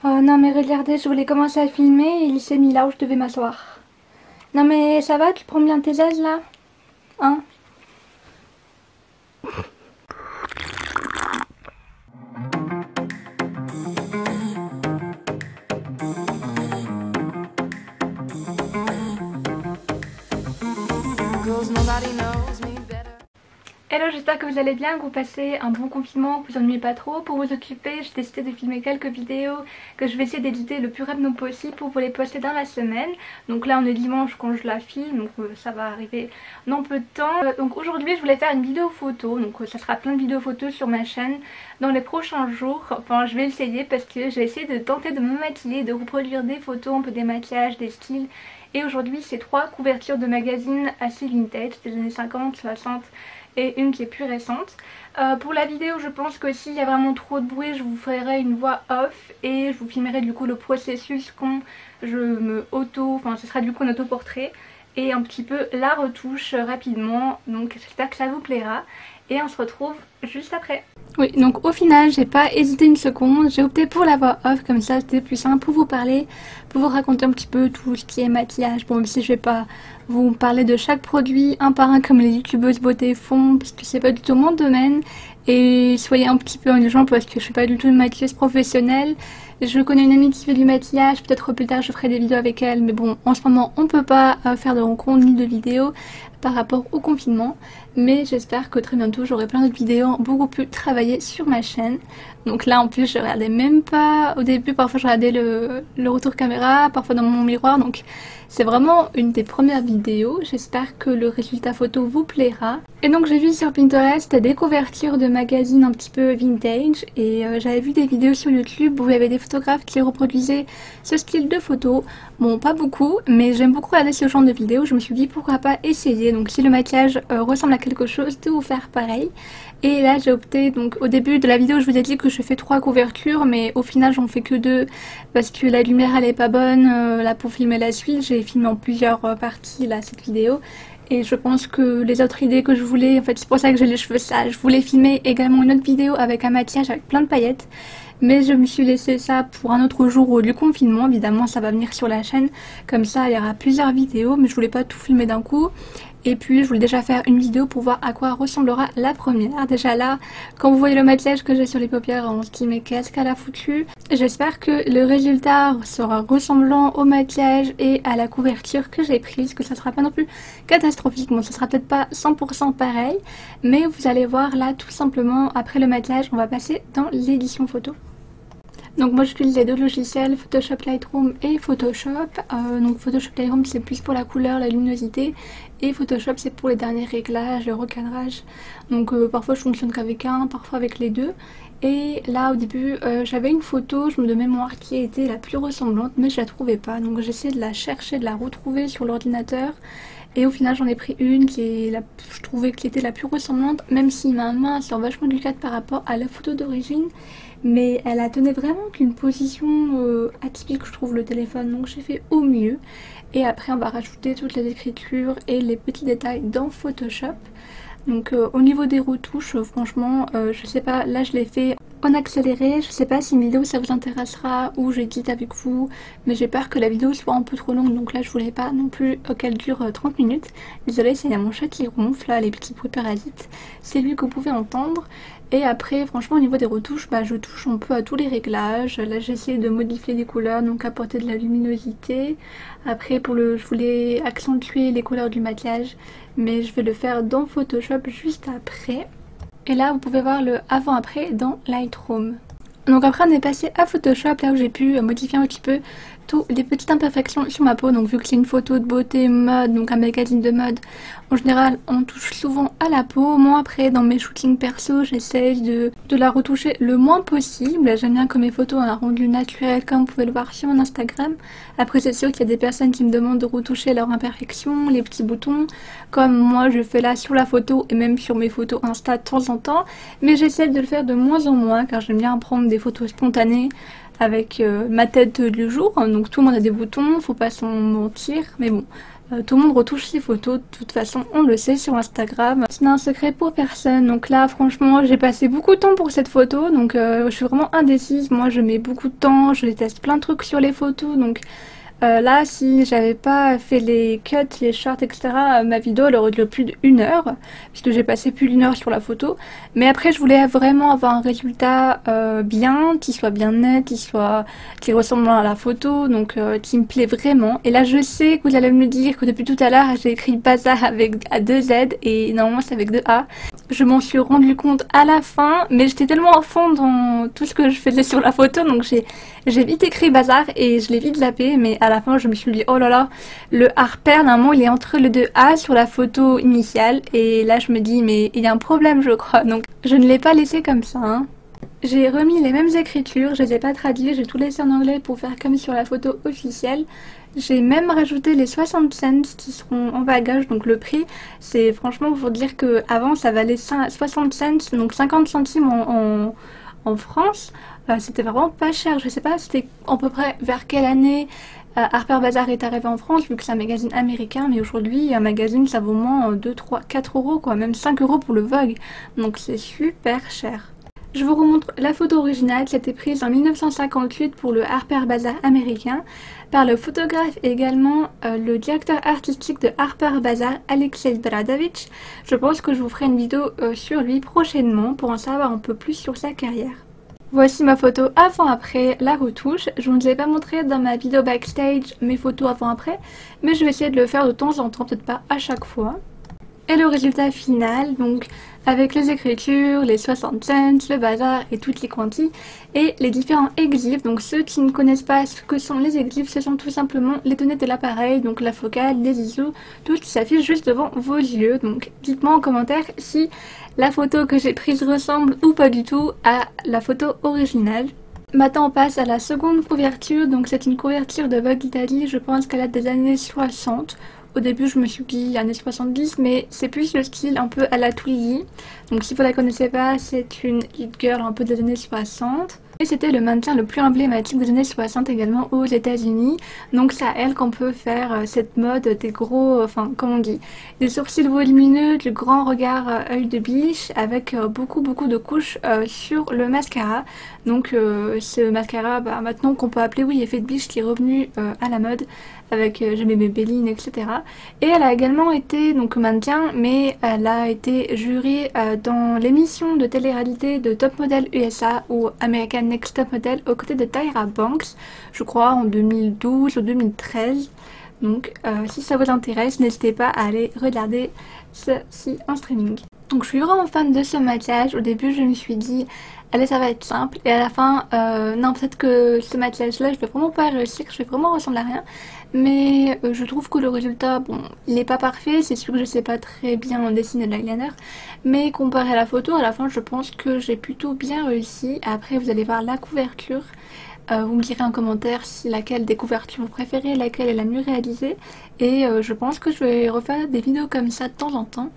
Oh non mais regardez, je voulais commencer à filmer et il s'est mis là où je devais m'asseoir. Non mais ça va, tu prends bien tes aises là? Hein? Hello, j'espère que vous allez bien, que vous passez un bon confinement, que vous ennuyez pas trop. Pour vous occuper, j'ai décidé de filmer quelques vidéos que je vais essayer d'éditer le plus rapidement possible pour vous les poster dans la semaine. Donc là on est dimanche quand je la filme, donc ça va arriver dans peu de temps. Donc aujourd'hui je voulais faire une vidéo photo, donc ça sera plein de vidéos photos sur ma chaîne dans les prochains jours. Enfin je vais essayer parce que j'ai essayé de tenter de me maquiller, de reproduire des photos, un peu des maquillages, des styles. Et aujourd'hui c'est 3 couvertures de magazines assez vintage des années 50, 60 et une qui est plus récente. Pour la vidéo je pense que s'il y a vraiment trop de bruit je vous ferai une voix off et je vous filmerai du coup le processus quand je me enfin ce sera du coup un autoportrait et un petit peu la retouche rapidement, donc j'espère que ça vous plaira et on se retrouve juste après. Oui, donc au final j'ai pas hésité une seconde, j'ai opté pour la voix off, comme ça c'était plus simple pour vous parler, pour vous raconter un petit peu tout ce qui est maquillage. Bon, même si je vais pas vous parler de chaque produit un par un comme les youtubeuses beauté font, parce que c'est pas du tout mon domaine, et soyez un petit peu indulgents parce que je suis pas du tout une maquilleuse professionnelle. Je connais une amie qui fait du maquillage, peut-être plus tard je ferai des vidéos avec elle, mais bon en ce moment on peut pas faire de rencontres ni de vidéos par rapport au confinement, mais j'espère que très bientôt j'aurai plein d'autres vidéos beaucoup plus travaillées sur ma chaîne. Donc là en plus je regardais même pas au début, parfois je regardais le retour caméra, parfois dans mon miroir, donc c'est vraiment une des premières vidéos. J'espère que le résultat photo vous plaira. Et donc j'ai vu sur Pinterest des couvertures de magazines un petit peu vintage et j'avais vu des vidéos sur YouTube où il y avait des photographes qui reproduisaient ce style de photo. Bon, pas beaucoup, mais j'aime beaucoup regarder ce genre de vidéos. Je me suis dit pourquoi pas essayer. Donc si le maquillage ressemble à quelque chose, de vous faire pareil. Et là j'ai opté, donc au début de la vidéo je vous ai dit que je fais 3 couvertures, mais au final j'en fais que 2 parce que la lumière elle est pas bonne là pour filmer la suite. J'ai filmé en plusieurs parties là cette vidéo. Et je pense que les autres idées que je voulais, en fait c'est pour ça que j'ai les cheveux sales, je voulais filmer également une autre vidéo avec un maquillage avec plein de paillettes. Mais je me suis laissé ça pour un autre jour du confinement, évidemment ça va venir sur la chaîne, comme ça il y aura plusieurs vidéos, mais je voulais pas tout filmer d'un coup. Et puis je voulais déjà faire une vidéo pour voir à quoi ressemblera la première. Déjà là, quand vous voyez le maquillage que j'ai sur les paupières, on se dit mais qu'est-ce qu'elle a foutu. J'espère que le résultat sera ressemblant au maquillage et à la couverture que j'ai prise, que ça sera pas non plus catastrophique. Bon, ça sera peut-être pas 100% pareil, mais vous allez voir là tout simplement après le maquillage, on va passer dans l'édition photo. Donc moi j'utilise les deux logiciels, Photoshop Lightroom et Photoshop. Donc Photoshop Lightroom c'est plus pour la couleur, la luminosité, et Photoshop c'est pour les derniers réglages, le recadrage. Donc parfois je fonctionne qu'avec un, parfois avec les deux. Et là au début j'avais une photo, je me de mémoire, qui était la plus ressemblante, mais je la trouvais pas. Donc j'essayais de la chercher, de la retrouver sur l'ordinateur. Et au final j'en ai pris une qui est je trouvais qui était la plus ressemblante, même si ma main sort vachement du cadre par rapport à la photo d'origine. Mais elle a tenu vraiment qu'une position atypique, je trouve, le téléphone, donc j'ai fait au mieux. Et après on va rajouter toutes les écritures et les petits détails dans Photoshop. Donc au niveau des retouches, franchement je sais pas, là je l'ai fait en accéléré, je sais pas si une vidéo ça vous intéressera ou j'édite avec vous, mais j'ai peur que la vidéo soit un peu trop longue, donc là je voulais pas non plus qu'elle dure 30 minutes. Désolée, c'est mon chat qui ronfle là, les petits bruits parasites, c'est lui que vous pouvez entendre. Et après franchement au niveau des retouches, bah, je touche un peu à tous les réglages. Là j'ai essayé de modifier les couleurs, donc apporter de la luminosité. Après je voulais accentuer les couleurs du maquillage, mais je vais le faire dans Photoshop juste après. Et là vous pouvez voir le avant-après dans Lightroom. Donc après on est passé à Photoshop, là où j'ai pu modifier un petit peu toutes les petites imperfections sur ma peau. Donc vu que c'est une photo de beauté mode, donc un magazine de mode, en général on touche souvent à la peau. Moi après dans mes shootings perso j'essaye de la retoucher le moins possible. J'aime bien que mes photos aient un rendu naturel comme vous pouvez le voir sur mon Instagram. Après c'est sûr qu'il y a des personnes qui me demandent de retoucher leurs imperfections, les petits boutons, comme moi je fais là sur la photo et même sur mes photos Insta de temps en temps. Mais j'essaie de le faire de moins en moins car j'aime bien prendre des photos spontanées avec ma tête du jour. Donc tout le monde a des boutons, faut pas s'en mentir, mais bon, Tout le monde retouche ses photos, de toute façon on le sait sur Instagram. Ce n'est un secret pour personne, donc là franchement j'ai passé beaucoup de temps pour cette photo, donc je suis vraiment indécise. Moi je mets beaucoup de temps, je teste plein de trucs sur les photos, donc là si j'avais pas fait les cuts, les shorts etc, ma vidéo elle aurait duré plus d'une heure, puisque j'ai passé plus d'une heure sur la photo. Mais après je voulais vraiment avoir un résultat bien, qui soit bien net, qui ressemble à la photo, donc qui me plaît vraiment. Et là je sais que vous allez me dire que depuis tout à l'heure j'ai écrit bazar avec deux Z et normalement c'est avec deux A. Je m'en suis rendu compte à la fin, mais j'étais tellement à fond dans tout ce que je faisais sur la photo, donc j'ai vite écrit bazar et je l'ai vite zappé, mais à la fin je me suis dit oh là là, le Harper normalement il est entre le 2A sur la photo initiale, et là je me dis mais il y a un problème je crois, donc je ne l'ai pas laissé comme ça, hein. J'ai remis les mêmes écritures, je les ai pas traduites, j'ai tout laissé en anglais pour faire comme sur la photo officielle. J'ai même rajouté les 60 cents qui seront en bagage, donc le prix c'est franchement pour dire que avant ça valait 60 cents, donc 50 centimes en France. C'était vraiment pas cher, je sais pas c'était à peu près vers quelle année Harper Bazaar est arrivé en France, vu que c'est un magazine américain, mais aujourd'hui un magazine ça vaut au moins 2, 3, 4 euros quoi, même 5 euros pour le Vogue, donc c'est super cher. Je vous remontre la photo originale qui a été prise en 1958 pour le Harper Bazaar américain par le photographe et également le directeur artistique de Harper Bazaar, Alexei Bradovich. Je pense que je vous ferai une vidéo sur lui prochainement pour en savoir un peu plus sur sa carrière. Voici ma photo avant-après, la retouche. Je ne vous ai pas montré dans ma vidéo backstage mes photos avant-après, mais je vais essayer de le faire de temps en temps, peut-être pas à chaque fois. Et le résultat final, donc avec les écritures, les 60 cents, le bazar et toutes les quantités et les différents exifs. Donc ceux qui ne connaissent pas ce que sont les exifs, ce sont tout simplement les données de l'appareil, donc la focale, les ISO, tout ce qui s'affiche juste devant vos yeux. Donc dites-moi en commentaire si la photo que j'ai prise ressemble ou pas du tout à la photo originale. Maintenant on passe à la seconde couverture, donc c'est une couverture de Vogue Italie, je pense qu'elle date des années 60. Au début je me suis dit années 70, mais c'est plus le style un peu à la Tweety. Donc si vous la connaissez pas, c'est une hit girl un peu des années 60. Et c'était le mannequin le plus emblématique des années 60 également aux États-Unis. Donc c'est à elle qu'on peut faire cette mode des gros, enfin comment on dit, des sourcils volumineux, du grand regard œil de biche avec beaucoup de couches sur le mascara. Donc ce mascara maintenant qu'on peut appeler oui effet de biche qui est revenu à la mode avec je mets mes Bélines etc. Et elle a également été donc mannequin, mais elle a été jurée dans l'émission de télé-réalité de Top Model USA ou American Next Top Model aux côtés de Tyra Banks, je crois en 2012 ou 2013. Donc si ça vous intéresse, n'hésitez pas à aller regarder ceci en streaming. Donc je suis vraiment fan de ce maquillage. Au début je me suis dit allez ça va être simple, et à la fin non, peut-être que ce maquillage là je vais vraiment pas réussir, je vais vraiment ressembler à rien. Mais je trouve que le résultat, bon, il n'est pas parfait, c'est sûr que je sais pas très bien dessiner de l'eyeliner, mais comparé à la photo, à la fin je pense que j'ai plutôt bien réussi. Après vous allez voir la couverture, vous me direz en commentaire si laquelle des couvertures vous préférez, laquelle est la mieux réalisée, et je pense que je vais refaire des vidéos comme ça de temps en temps.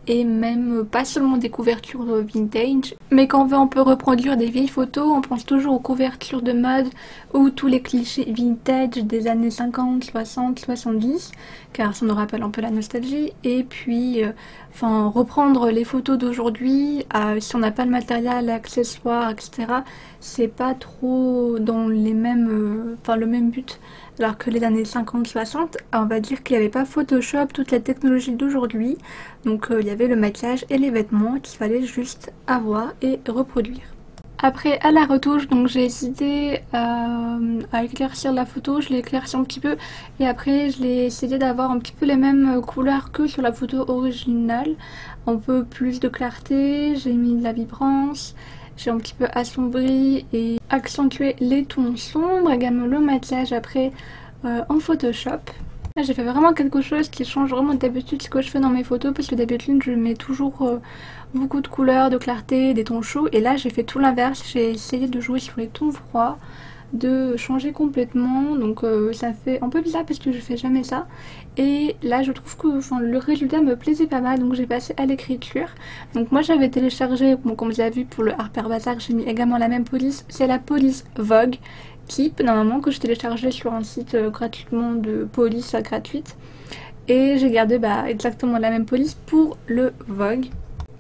Et même pas seulement des couvertures vintage, mais quand on peut reproduire des vieilles photos, on pense toujours aux couvertures de mode ou tous les clichés vintage des années 50, 60, 70, car ça nous rappelle un peu la nostalgie. Et puis enfin reprendre les photos d'aujourd'hui, si on n'a pas le matériel, l'accessoire, etc., c'est pas trop dans les mêmes, le même but. Alors que les années 50-60, on va dire qu'il n'y avait pas Photoshop, toute la technologie d'aujourd'hui. Donc il y avait le maquillage et les vêtements qu'il fallait juste avoir et reproduire. Après à la retouche, donc j'ai hésité à éclaircir la photo, je l'ai éclairci un petit peu. Et après je l'ai essayé d'avoir un petit peu les mêmes couleurs que sur la photo originale. Un peu plus de clarté, j'ai mis de la vibrance. J'ai un petit peu assombri et accentué les tons sombres, également le maquillage après en Photoshop. Là j'ai fait vraiment quelque chose qui change vraiment d'habitude ce que je fais dans mes photos, parce que d'habitude je mets toujours beaucoup de couleurs, de clarté, des tons chauds, et là j'ai fait tout l'inverse, j'ai essayé de jouer sur les tons froids, de changer complètement, donc ça fait un peu bizarre parce que je fais jamais ça. Et là je trouve que le résultat me plaisait pas mal, donc j'ai passé à l'écriture. Donc moi j'avais téléchargé, bon, comme vous avez vu pour le Harper Bazaar, j'ai mis également la même police, c'est la police Vogue Keep normalement, que je téléchargeais sur un site gratuitement de police gratuite. et j'ai gardé exactement la même police pour le Vogue.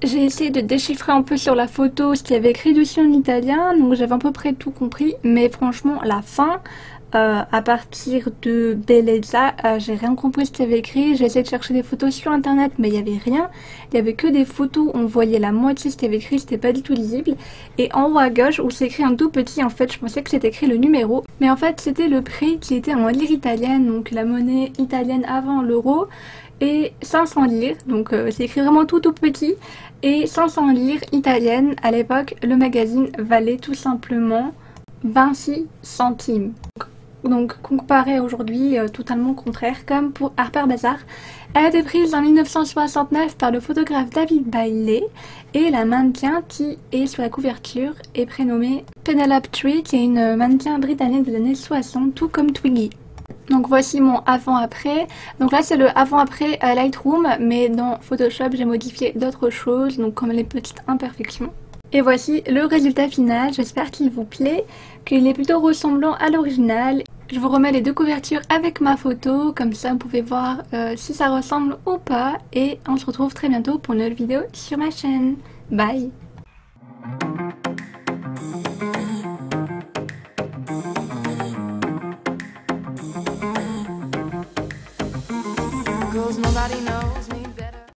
J'ai essayé de déchiffrer un peu sur la photo ce qu'il y avait écrit dessus en italien, donc j'avais à peu près tout compris, mais franchement la fin, à partir de Bellezza, j'ai rien compris ce qu'il y avait écrit. J'ai essayé de chercher des photos sur internet mais il n'y avait rien, il y avait que des photos, on voyait la moitié de ce qu'il y avait écrit, c'était pas du tout lisible. Et en haut à gauche où c'est écrit un tout petit, en fait je pensais que c'était écrit le numéro, mais en fait c'était le prix qui était en lire italienne, donc la monnaie italienne avant l'euro, et 500 lire, donc c'est écrit vraiment tout petit, et 500 lire italiennes. À l'époque le magazine valait tout simplement 26 centimes. Donc comparé à aujourd'hui, totalement contraire, comme pour Harper Bazaar. Elle a été prise en 1969 par le photographe David Bailey, et la mannequin qui est sur la couverture est prénommée Penelope Tree, qui est une mannequin britannique des années 60, tout comme Twiggy. Donc voici mon avant-après. Donc là c'est le avant-après Lightroom, mais dans Photoshop j'ai modifié d'autres choses, donc comme les petites imperfections. Et voici le résultat final, j'espère qu'il vous plaît, qu'il est plutôt ressemblant à l'original. Je vous remets les deux couvertures avec ma photo, comme ça vous pouvez voir si ça ressemble ou pas. Et on se retrouve très bientôt pour une nouvelle vidéo sur ma chaîne. Bye! Nobody knows.